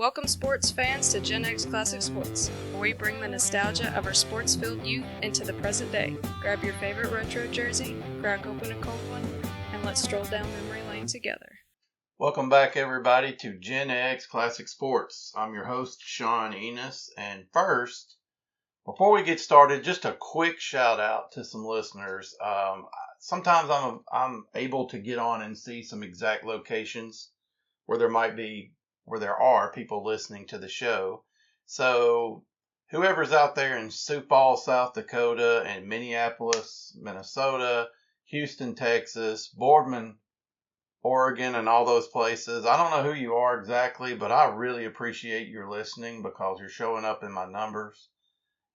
Welcome sports fans to GenX Classic Sports, where we bring the nostalgia of our sports-filled youth into the present day. Grab your favorite retro jersey, crack open a cold one, and let's stroll down memory lane together. Welcome back, everybody, to GenX Classic Sports. I'm your host, Sean Enos, and first, before we get started, just a quick shout-out to some listeners. Sometimes I'm able to get on and see some exact locations where there are people listening to the show. So whoever's out there in Sioux Falls, South Dakota, and Minneapolis, Minnesota, Houston, Texas, Boardman, Oregon, and all those places, I don't know who you are exactly, but I really appreciate your listening because you're showing up in my numbers.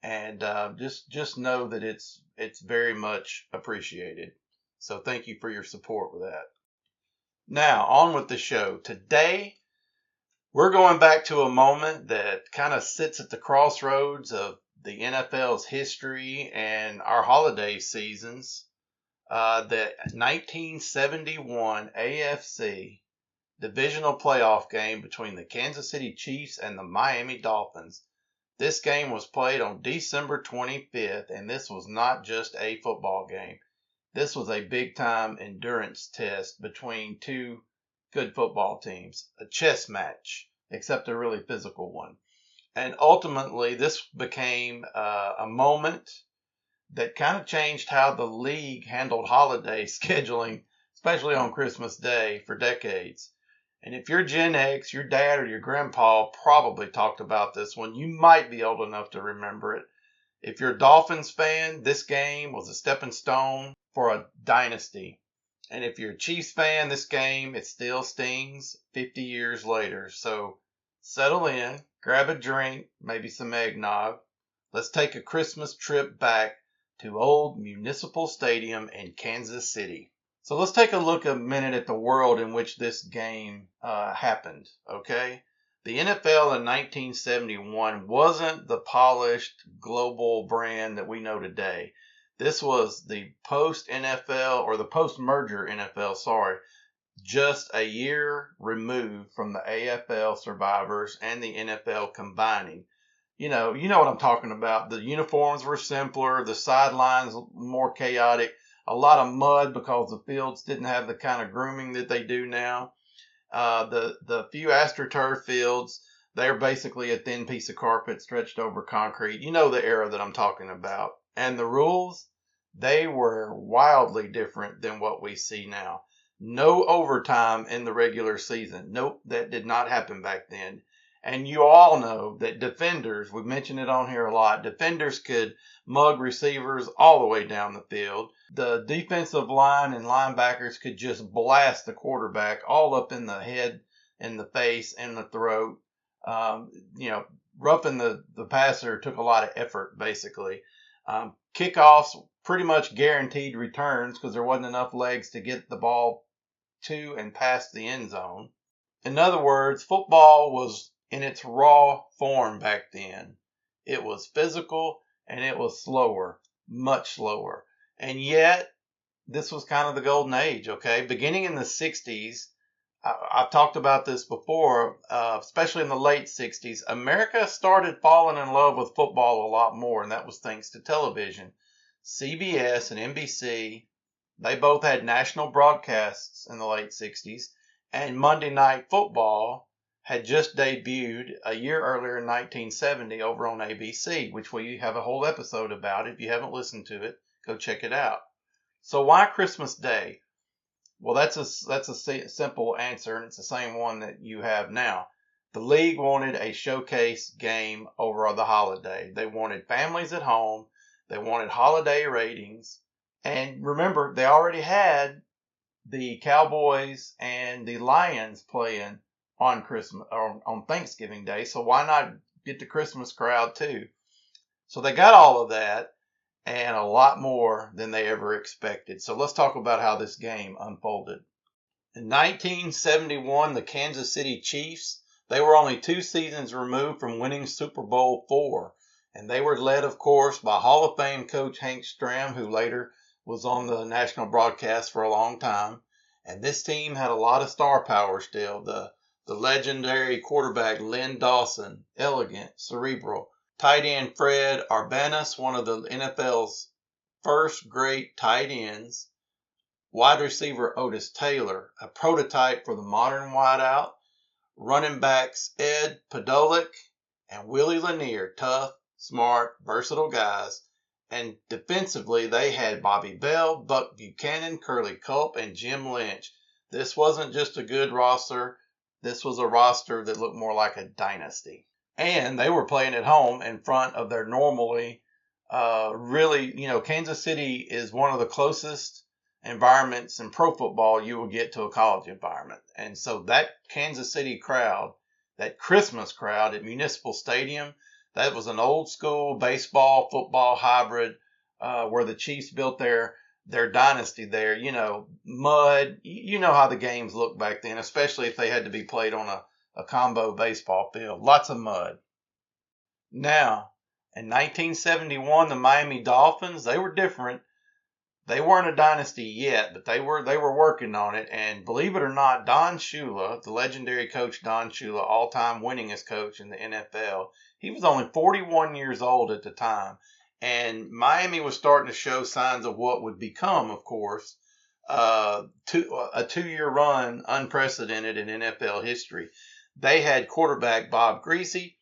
And just know that it's very much appreciated. So thank you for your support with that. Now, on with the show. Today, we're going back to a moment that kind of sits at the crossroads of the NFL's history and our holiday seasons. The 1971 AFC divisional playoff game between the Kansas City Chiefs and the Miami Dolphins. This game was played on December 25th, and this was not just a football game. This was a big-time endurance test between two good football teams, a chess match, except a really physical one. And ultimately, this became a moment that kind of changed how the league handled holiday scheduling, especially on Christmas Day, for decades. And if you're Gen X, your dad or your grandpa probably talked about this one. You might be old enough to remember it. If you're a Dolphins fan, this game was a stepping stone for a dynasty. And if you're a Chiefs fan, this game, it still stings 50 years later. So settle in, grab a drink, maybe some eggnog. Let's take a Christmas trip back to old Municipal Stadium in Kansas City. So let's take a look a minute at the world in which this game happened, okay? The NFL in 1971 wasn't the polished global brand that we know today. This was the post-NFL, or the post-merger NFL, just a year removed from the AFL survivors and the NFL combining. You know what I'm talking about. The uniforms were simpler, the sidelines more chaotic, a lot of mud because the fields didn't have the kind of grooming that they do now. The few AstroTurf fields, they're basically a thin piece of carpet stretched over concrete. You know the era that I'm talking about. And the rules, they were wildly different than what we see now. No overtime in the regular season. Nope, that did not happen back then. And you all know that defenders, we mentioned it on here a lot, defenders could mug receivers all the way down the field. The defensive line and linebackers could just blast the quarterback all up in the head and the face and the throat. Roughing the passer took a lot of effort, basically. Kickoffs, pretty much guaranteed returns because there wasn't enough legs to get the ball to and past the end zone. In other words, football was in its raw form back then. It was physical and it was slower, much slower. And yet, this was kind of the golden age, okay? Beginning in the 60s, I've talked about this before, especially in the late 60s, America started falling in love with football a lot more, and that was thanks to television. CBS and NBC, they both had national broadcasts in the late 60s, and Monday Night Football had just debuted a year earlier in 1970 over on ABC, which we have a whole episode about. If you haven't listened to it, go check it out. So why Christmas Day? Well, that's a simple answer, and it's the same one that you have now. The league wanted a showcase game over the holiday. They wanted families at home. They wanted holiday ratings. And remember, they already had the Cowboys and the Lions playing on Christmas or on Thanksgiving Day, so why not get the Christmas crowd too? So they got all of that and a lot more than they ever expected. So let's talk about how this game unfolded. In 1971, the Kansas City Chiefs, they were only 2 seasons removed from winning Super Bowl IV, and they were led, of course, by Hall of Fame coach Hank Stram, who later was on the national broadcast for a long time. And this team had a lot of star power still. The The legendary quarterback Len Dawson, elegant, cerebral. Tight end Fred Arbanas, one of the NFL's first great tight ends. Wide receiver Otis Taylor, a prototype for the modern wideout. Running backs Ed Podolak and Willie Lanier, tough, smart, versatile guys. And defensively, they had Bobby Bell, Buck Buchanan, Curly Culp, and Jim Lynch. This wasn't just a good roster. This was a roster that looked more like a dynasty. And they were playing at home in front of their normally, Kansas City is one of the closest environments in pro football you will get to a college environment. And so that Kansas City crowd, that Christmas crowd at Municipal Stadium, that was an old school baseball, football hybrid where the Chiefs built their dynasty there. Mud. You know how the games looked back then, especially if they had to be played on a combo baseball field. Lots of mud. Now, in 1971, the Miami Dolphins, they were different. They weren't a dynasty yet, but they were working on it. And believe it or not, Don Shula, the legendary coach Don Shula, all-time winningest coach in the NFL, he was only 41 years old at the time. And Miami was starting to show signs of what would become, of course, a two-year run unprecedented in NFL history. They had quarterback Bob Greasy,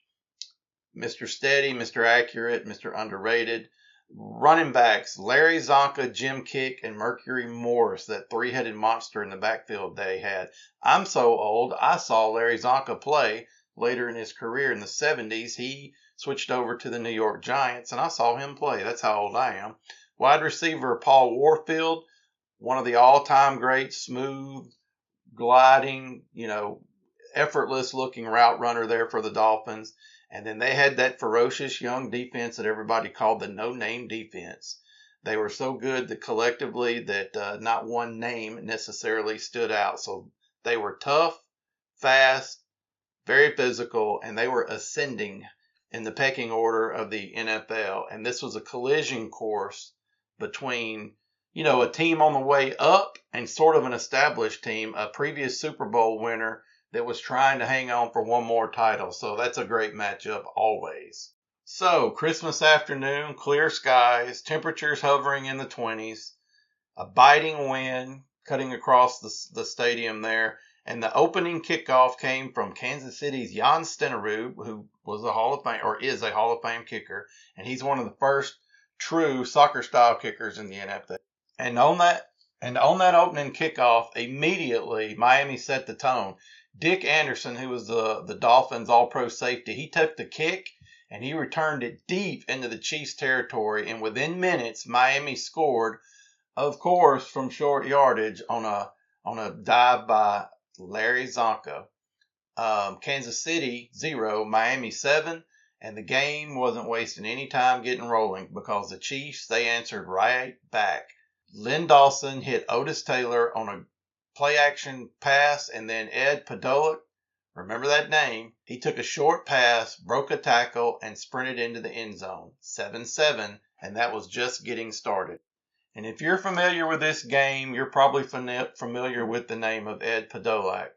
Mr. Steady, Mr. Accurate, Mr. Underrated. Running backs, Larry Zonka, Jim Kick, and Mercury Morris, that three-headed monster in the backfield they had. I'm so old, I saw Larry Zonka play later in his career in the 70s. He switched over to the New York Giants, and I saw him play. That's how old I am. Wide receiver Paul Warfield, one of the all-time great, smooth, gliding, effortless-looking route runner there for the Dolphins. And then they had that ferocious young defense that everybody called the no-name defense. They were so good that collectively that not one name necessarily stood out. So they were tough, fast, very physical, and they were ascending in the pecking order of the NFL. And this was a collision course between, a team on the way up and sort of an established team, a previous Super Bowl winner that was trying to hang on for one more title. So that's a great matchup always. So Christmas afternoon, clear skies, temperatures hovering in the 20s, a biting wind cutting across the stadium there. And the opening kickoff came from Kansas City's Jan Stenerud, who was a Hall of Fame, or is a Hall of Fame kicker. And he's one of the first true soccer style kickers in the NFL. And on that opening kickoff, immediately Miami set the tone. Dick Anderson, who was the Dolphins all-pro safety, he took the kick and he returned it deep into the Chiefs' territory. And within minutes, Miami scored, of course, from short yardage on a dive by Larry Zonka. Kansas City 0, Miami 7, and the game wasn't wasting any time getting rolling because the Chiefs, they answered right back. Len Dawson hit Otis Taylor on a play-action pass, and then Ed Podolak, remember that name, he took a short pass, broke a tackle, and sprinted into the end zone. 7-7, and that was just getting started. And if you're familiar with this game, you're probably familiar with the name of Ed Podolak.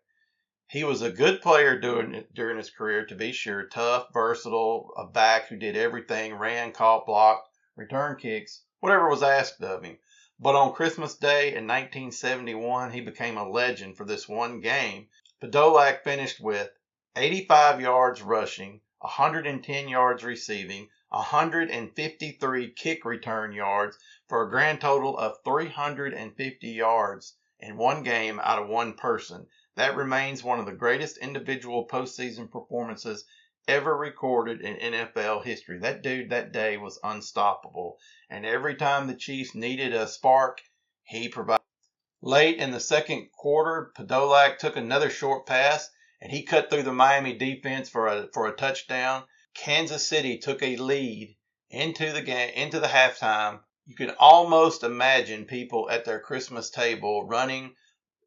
He was a good player during his career, to be sure. Tough, versatile, a back who did everything, ran, caught, blocked, returned kicks, whatever was asked of him. But on Christmas Day in 1971, he became a legend for this one game. Podolak finished with 85 yards rushing, 110 yards receiving, 153 kick return yards for a grand total of 350 yards in one game out of one person. That remains one of the greatest individual postseason performances ever recorded in NFL history. That dude that day was unstoppable. And every time the Chiefs needed a spark, he provided. Late in the second quarter, Podolak took another short pass and he cut through the Miami defense for a touchdown. Kansas City took a lead into the game, into the halftime. You can almost imagine people at their Christmas table running.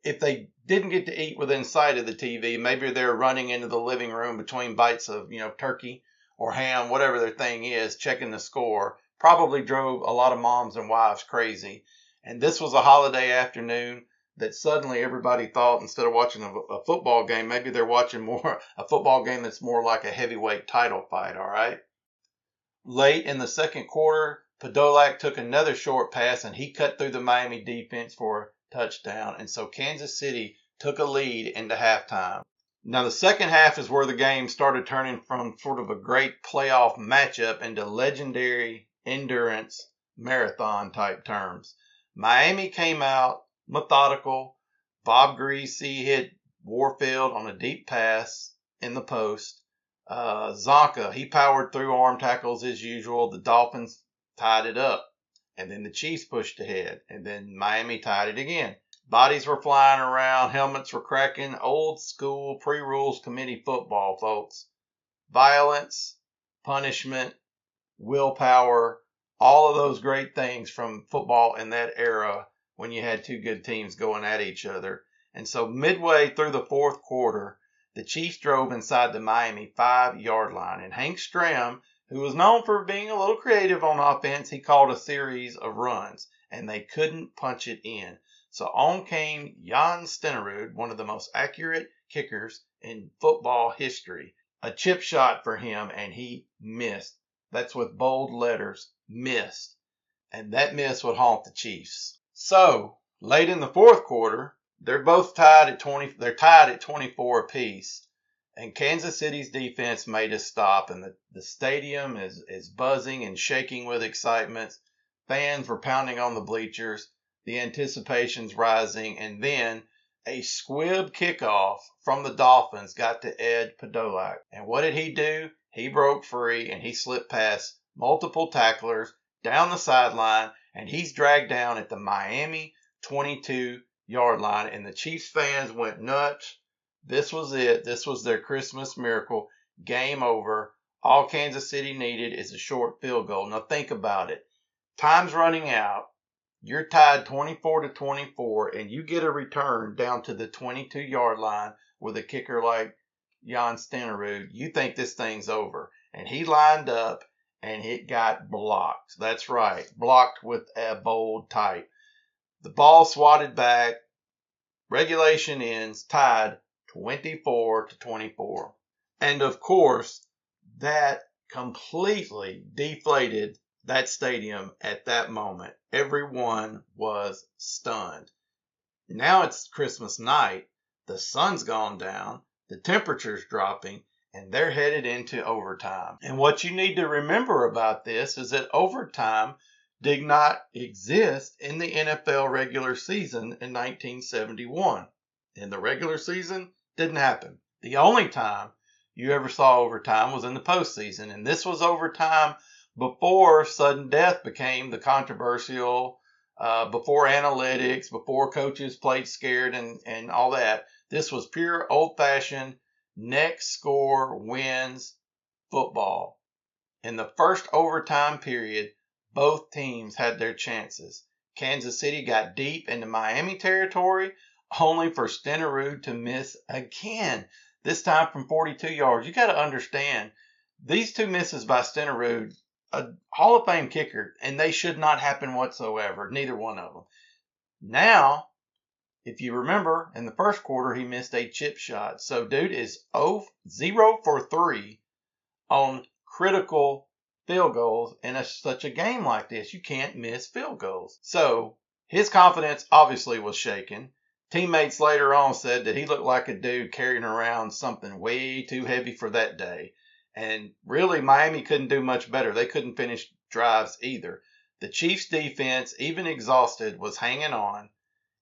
If they didn't get to eat within sight of the TV, maybe they're running into the living room between bites of, turkey or ham, whatever their thing is, checking the score. Probably drove a lot of moms and wives crazy. And this was a holiday afternoon. that suddenly everybody thought instead of watching a football game, maybe they're watching a football game that's more like a heavyweight title fight, all right? Late in the second quarter, Podolak took another short pass and he cut through the Miami defense for a touchdown. And so Kansas City took a lead into halftime. Now, the second half is where the game started turning from sort of a great playoff matchup into legendary endurance marathon type terms. Miami came out methodical. Bob Greasy hit Warfield on a deep pass in the post. Zonka, he powered through arm tackles as usual. The Dolphins tied it up. And then the Chiefs pushed ahead. And then Miami tied it again. Bodies were flying around. Helmets were cracking. Old school pre-rules committee football, folks. Violence, punishment, willpower, all of those great things from football in that era when you had two good teams going at each other. And so midway through the fourth quarter, the Chiefs drove inside the Miami 5-yard line. And Hank Stram, who was known for being a little creative on offense, he called a series of runs, and they couldn't punch it in. So on came Jan Stenerud, one of the most accurate kickers in football history. A chip shot for him, and he missed. That's with bold letters, missed. And that miss would haunt the Chiefs. So, late in the fourth quarter, they're tied at 24 apiece. And Kansas City's defense made a stop, and the stadium is buzzing and shaking with excitement. Fans were pounding on the bleachers. The anticipation's rising, and then a squib kickoff from the Dolphins got to Ed Podolak. And what did he do? He broke free, and he slipped past multiple tacklers down the sideline, and he's dragged down at the Miami 22-yard line, and the Chiefs fans went nuts. This was it. This was their Christmas miracle. Game over. All Kansas City needed is a short field goal. Now think about it. Time's running out. You're tied 24-24, and you get a return down to the 22-yard line with a kicker like Jan Stenerud. You think this thing's over. And he lined up, and it got blocked. That's right, blocked with a bold type. The ball swatted back. Regulation ends, tied 24-24. And of course, that completely deflated that stadium at that moment. Everyone was stunned. Now it's Christmas night. The sun's gone down. The temperature's dropping. And they're headed into overtime. And what you need to remember about this is that overtime did not exist in the NFL regular season in 1971. In the regular season, didn't happen. The only time you ever saw overtime was in the postseason. And this was overtime before sudden death became the controversial, before analytics, before coaches played scared and all that. This was pure old-fashioned next score wins football. In the first overtime period, both teams had their chances. Kansas City got deep into Miami territory, only for Stenerud to miss again, this time from 42 yards. You got to understand, these two misses by Stenerud, a Hall of Fame kicker, and they should not happen whatsoever, neither one of them. Now, if you remember, in the first quarter, he missed a chip shot. So, dude is 0 for 3 on critical field goals in such a game like this. You can't miss field goals. So, his confidence obviously was shaken. Teammates later on said that he looked like a dude carrying around something way too heavy for that day. And really, Miami couldn't do much better. They couldn't finish drives either. The Chiefs' defense, even exhausted, was hanging on.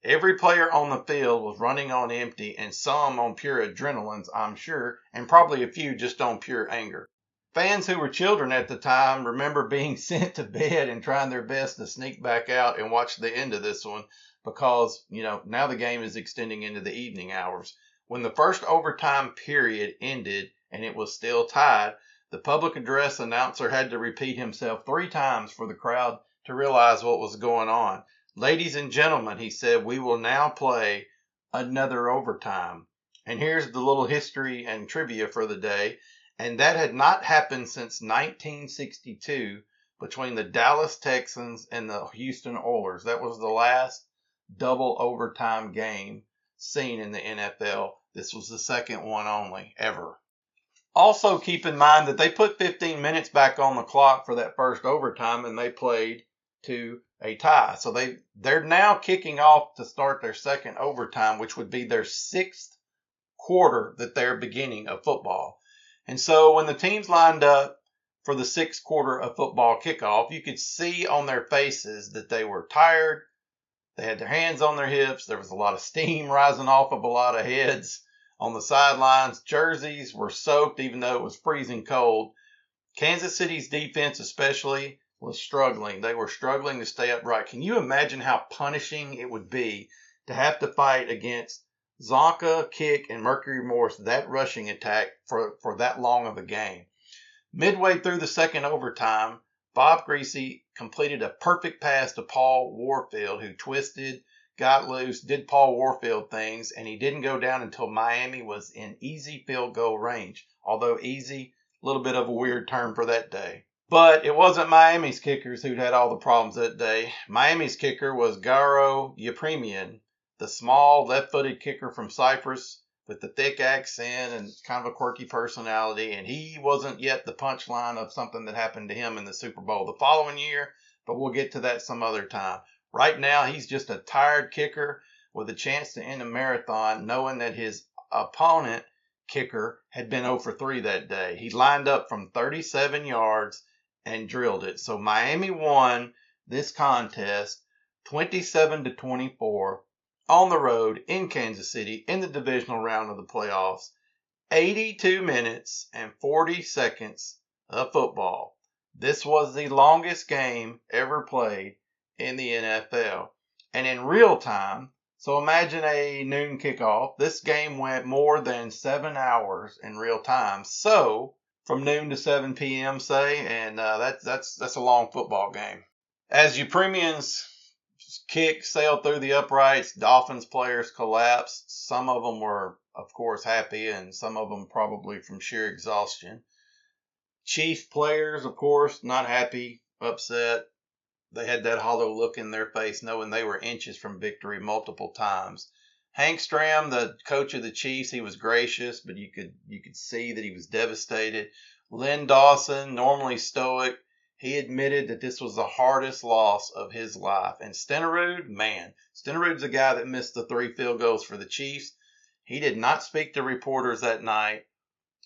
Every player on the field was running on empty, and some on pure adrenaline, I'm sure, and probably a few just on pure anger. Fans who were children at the time remember being sent to bed and trying their best to sneak back out and watch the end of this one because, now the game is extending into the evening hours. When the first overtime period ended and it was still tied, the public address announcer had to repeat himself 3 times for the crowd to realize what was going on. Ladies and gentlemen, he said, we will now play another overtime. And here's the little history and trivia for the day. And that had not happened since 1962 between the Dallas Texans and the Houston Oilers. That was the last double overtime game seen in the NFL. This was the second one only ever. Also, keep in mind that they put 15 minutes back on the clock for that first overtime, and they played to a tie. So they're now kicking off to start their second overtime, which would be their sixth quarter that they're beginning of football. And so when the teams lined up for the sixth quarter of football kickoff, you could see on their faces that they were tired. They had their hands on their hips. There was a lot of steam rising off of a lot of heads on the sidelines. Jerseys were soaked even though it was freezing cold. Kansas City's defense especially was struggling. They were struggling to stay upright. Can you imagine how punishing it would be to have to fight against Zonka, Kick, and Mercury Morris, that rushing attack for that long of a game? Midway through the second overtime, Bob Greasy completed a perfect pass to Paul Warfield, who twisted, got loose, did Paul Warfield things, and he didn't go down until Miami was in easy field goal range. Although easy, a little bit of a weird term for that day. But it wasn't Miami's kickers who'd had all the problems that day. Miami's kicker was Garo Yepremian, the small left-footed kicker from Cyprus with the thick accent and kind of a quirky personality. And he wasn't yet the punchline of something that happened to him in the Super Bowl the following year, but we'll get to that some other time. Right now, he's just a tired kicker with a chance to end a marathon, knowing that his opponent kicker had been 0 for 3 that day. He lined up from 37 yards and drilled it. So Miami won this contest 27-24 on the road in Kansas City in the divisional round of the playoffs. 82 minutes and 40 seconds of football. This was the longest game ever played in the NFL. And in real time, so imagine a noon kickoff. This game went more than 7 hours in real time. So from noon to 7 p.m., say, and that's a long football game. As Yepremian's kick sailed through the uprights, Dolphins players collapsed. Some of them were, of course, happy, and some of them probably from sheer exhaustion. Chief players, of course, not happy, upset. They had that hollow look in their face, knowing they were inches from victory multiple times. Hank Stram, the coach of the Chiefs, he was gracious, but you could see that he was devastated. Len Dawson, normally stoic, he admitted that this was the hardest loss of his life. And Stenerud's the guy that missed the 3 field goals for the Chiefs. He did not speak to reporters that night,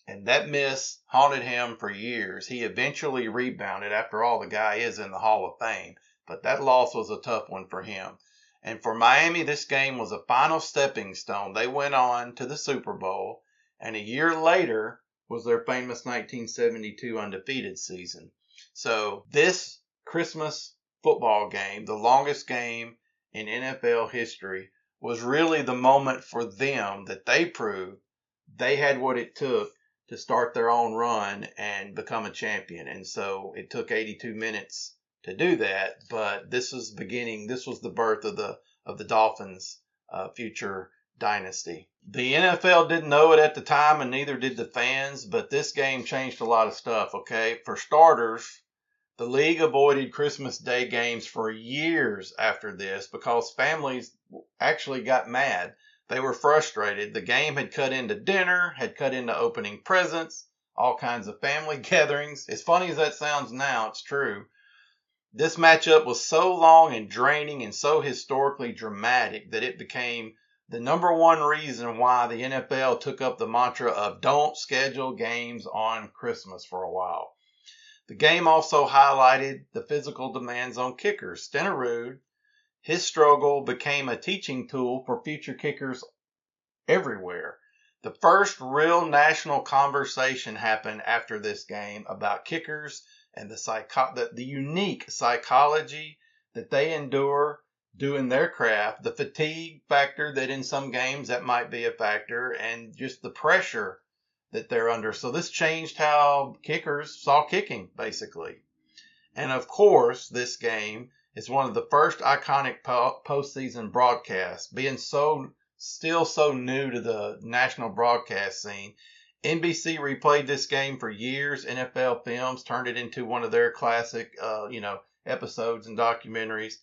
and that miss haunted him for years. He eventually rebounded. After all, the guy is in the Hall of Fame, but that loss was a tough one for him. And for Miami, this game was a final stepping stone. They went on to the Super Bowl, and a year later was their famous 1972 undefeated season. So this Christmas football game, the longest game in NFL history, was really the moment for them that they proved they had what it took to start their own run and become a champion. And so it took 82 minutes to do that, but this was the birth of the Dolphins' future dynasty. The NFL didn't know it at the time, and neither did the fans, but this game changed a lot of stuff, okay? For starters, the league avoided Christmas Day games for years after this because families actually got mad. They were frustrated. The game had cut into dinner, had cut into opening presents, all kinds of family gatherings. As funny as that sounds now, it's true. This matchup was so long and draining and so historically dramatic that it became the number one reason why the NFL took up the mantra of don't schedule games on Christmas for a while. The game also highlighted the physical demands on kickers. Stenerud, his struggle became a teaching tool for future kickers everywhere. The first real national conversation happened after this game about kickers and the unique psychology that they endure doing their craft, the fatigue factor that in some games that might be a factor, and just the pressure that they're under. So this changed how kickers saw kicking, basically. And of course, this game is one of the first iconic postseason broadcasts, being still so new to the national broadcast scene. NBC replayed this game for years. NFL Films turned it into one of their classic, episodes and documentaries.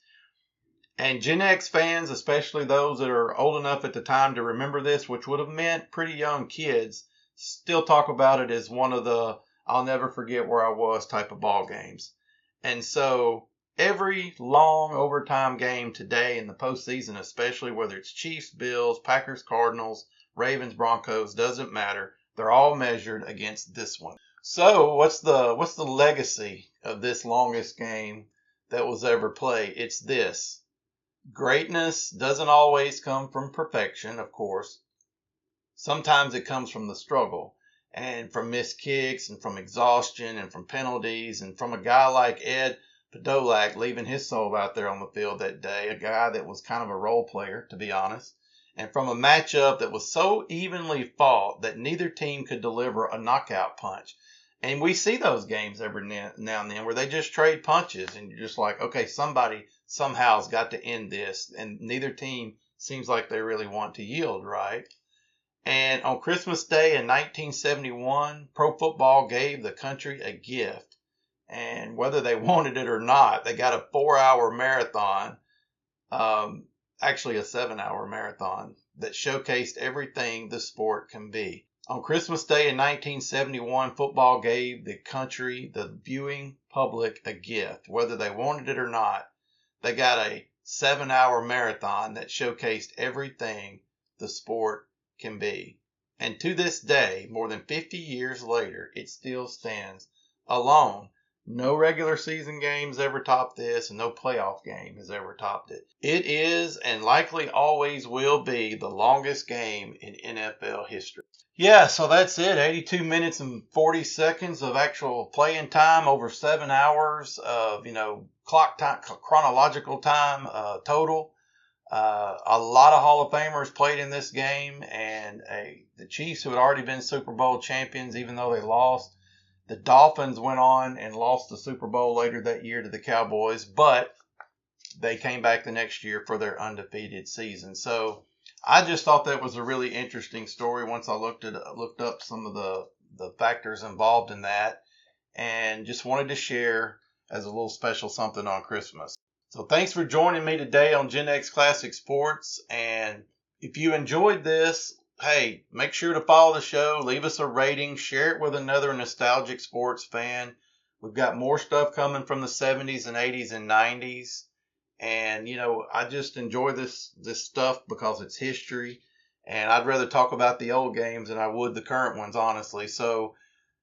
And Gen X fans, especially those that are old enough at the time to remember this, which would have meant pretty young kids, still talk about it as one of the I'll never forget where I was type of ball games. And so every long overtime game today in the postseason, especially whether it's Chiefs, Bills, Packers, Cardinals, Ravens, Broncos, doesn't matter. They're all measured against this one. So what's the legacy of this longest game that was ever played? It's this. Greatness doesn't always come from perfection, of course. Sometimes it comes from the struggle and from missed kicks and from exhaustion and from penalties and from a guy like Ed Podolak leaving his soul out there on the field that day, a guy that was kind of a role player, to be honest, and from a matchup that was so evenly fought that neither team could deliver a knockout punch. And we see those games every now and then where they just trade punches and you're just like, okay, somebody somehow has got to end this. And neither team seems like they really want to yield, right? And on Christmas Day in 1971, pro football gave the country a gift. And whether they wanted it or not, they got a 4-hour marathon, actually a 7-hour marathon that showcased everything the sport can be. On Christmas Day in 1971, football gave the country, the viewing public, a gift. Whether they wanted it or not, they got a 7-hour marathon that showcased everything the sport can be. And to this day, more than 50 years later, it still stands alone. No regular season games ever topped this, and no playoff game has ever topped it. It is, and likely always will be, the longest game in NFL history. Yeah, so that's it. 82 minutes and 40 seconds of actual playing time over 7 hours of, clock time, chronological time total. A lot of Hall of Famers played in this game, and the Chiefs, who had already been Super Bowl champions, even though they lost. The Dolphins went on and lost the Super Bowl later that year to the Cowboys, but they came back the next year for their undefeated season. So I just thought that was a really interesting story once I looked up some of the factors involved in that, and just wanted to share as a little special something on Christmas. So thanks for joining me today on GenX Classic Sports. And if you enjoyed this, hey, make sure to follow the show, leave us a rating, share it with another nostalgic sports fan. We've got more stuff coming from the 70s and 80s and 90s. And, I just enjoy this stuff because it's history. And I'd rather talk about the old games than I would the current ones, honestly. So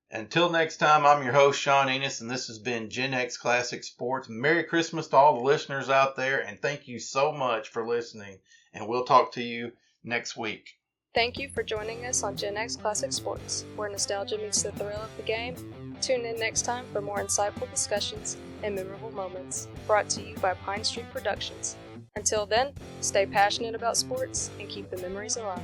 until next time, I'm your host, Sean Enos, and this has been GenX Classic Sports. Merry Christmas to all the listeners out there, and thank you so much for listening. And we'll talk to you next week. Thank you for joining us on GenX Classic Sports, where nostalgia meets the thrill of the game. Tune in next time for more insightful discussions and memorable moments, brought to you by Pine Street Productions. Until then, stay passionate about sports and keep the memories alive.